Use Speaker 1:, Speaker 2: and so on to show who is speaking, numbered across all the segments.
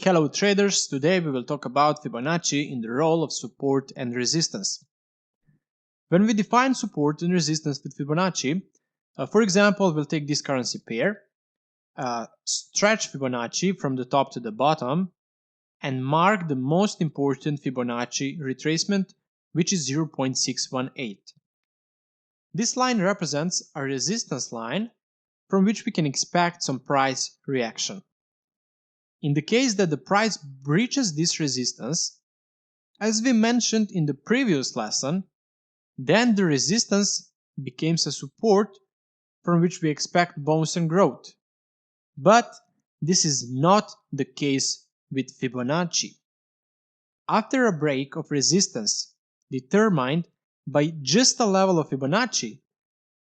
Speaker 1: Hello traders, today we will talk about Fibonacci in the role of support and resistance. When we define support and resistance with Fibonacci, for example, we'll take this currency pair, stretch Fibonacci from the top to the bottom, and mark the most important Fibonacci retracement, which is 0.618. This line represents a resistance line from which we can expect some price reaction. In the case that the price breaches this resistance, as we mentioned in the previous lesson, then the resistance becomes a support from which we expect bounce and growth. But this is not the case with Fibonacci. After a break of resistance determined by just a level of Fibonacci,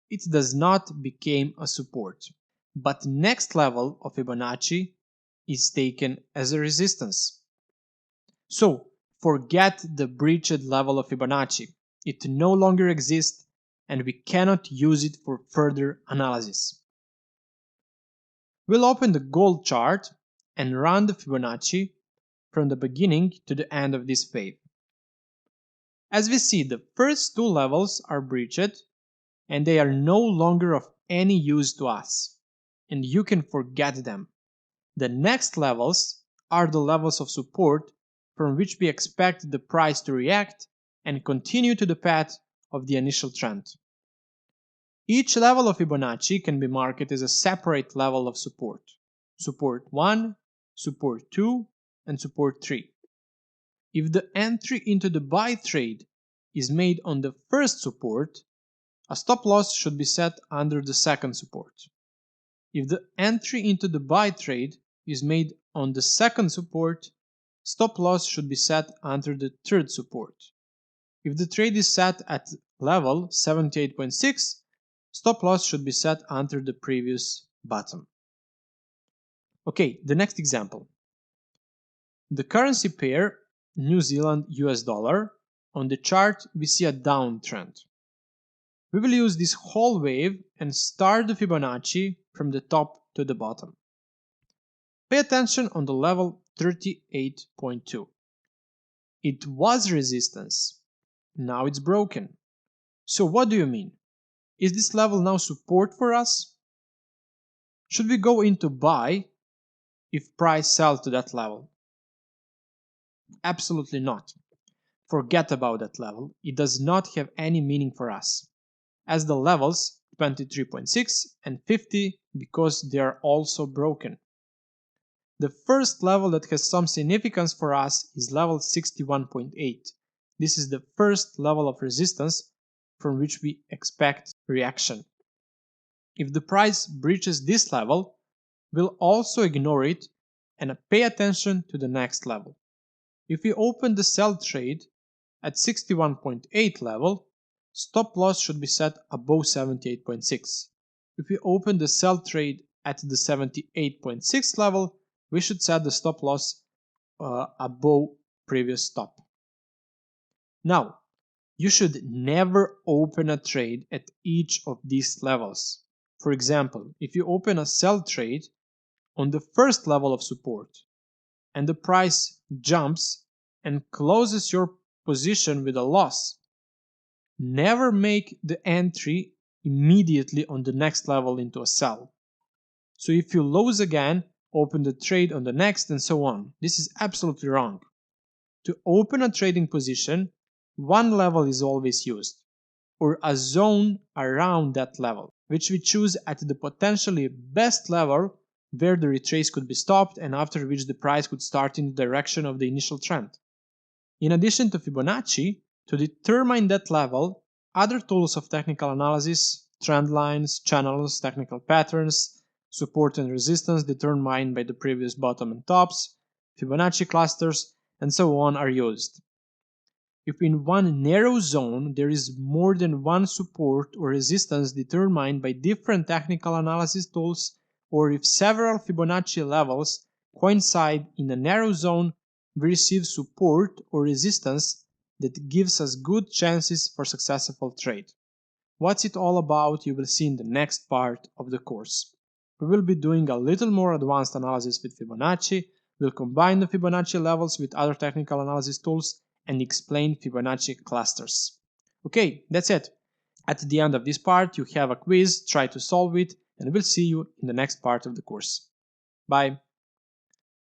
Speaker 1: it does not become a support, but next level of Fibonacci is taken as a resistance. So forget the breached level of Fibonacci. It no longer exists and we cannot use it for further analysis. We'll open the gold chart and run the Fibonacci from the beginning to the end of this wave. As we see, the first two levels are breached and they are no longer of any use to us, and you can forget them. The next levels are the levels of support from which we expect the price to react and continue to the path of the initial trend. Each level of Fibonacci can be marked as a separate level of support. Support 1, support 2, and support 3. If the entry into the buy trade is made on the first support, a stop loss should be set under the second support. If the entry into the buy trade is made on the second support, stop loss should be set under the third support. If the trade is set at level 78.6, stop loss should be set under the previous bottom. Okay, the next example. The currency pair New Zealand US dollar. On the chart we see a downtrend. We will use this whole wave and start the Fibonacci from the top to the bottom. Pay attention on the level 38.2. It was resistance. Now it's broken. So what do you mean? Is this level now support for us? Should we go into buy if price sells to that level? Absolutely not. Forget about that level. It does not have any meaning for us, as the levels 23.6 and 50, because they are also broken. The first level that has some significance for us is level 61.8. This is the first level of resistance from which we expect reaction. If the price breaches this level, we'll also ignore it and pay attention to the next level. If we open the sell trade at 61.8 level, stop loss should be set above 78.6. If we open the sell trade at the 78.6 level, we should set the stop loss above previous stop. Now, you should never open a trade at each of these levels. For example, if you open a sell trade on the first level of support and the price jumps and closes your position with a loss, never make the entry immediately on the next level into a sell. So if you lose again, open the trade on the next and so on. This is absolutely wrong. To open a trading position, one level is always used, or a zone around that level, which we choose at the potentially best level where the retrace could be stopped and after which the price could start in the direction of the initial trend. In addition to Fibonacci, to determine that level, other tools of technical analysis, trend lines, channels, technical patterns, support and resistance determined by the previous bottom and tops, Fibonacci clusters, and so on are used. If in one narrow zone there is more than one support or resistance determined by different technical analysis tools, or if several Fibonacci levels coincide in a narrow zone, we receive support or resistance that gives us good chances for successful trade. What's it all about you will see in the next part of the course. We will be doing a little more advanced analysis with Fibonacci, We'll combine the Fibonacci levels with other technical analysis tools and explain Fibonacci clusters. Okay, that's it. At the end of this part, you have a quiz, try to solve it, and we'll see you in the next part of the course. Bye.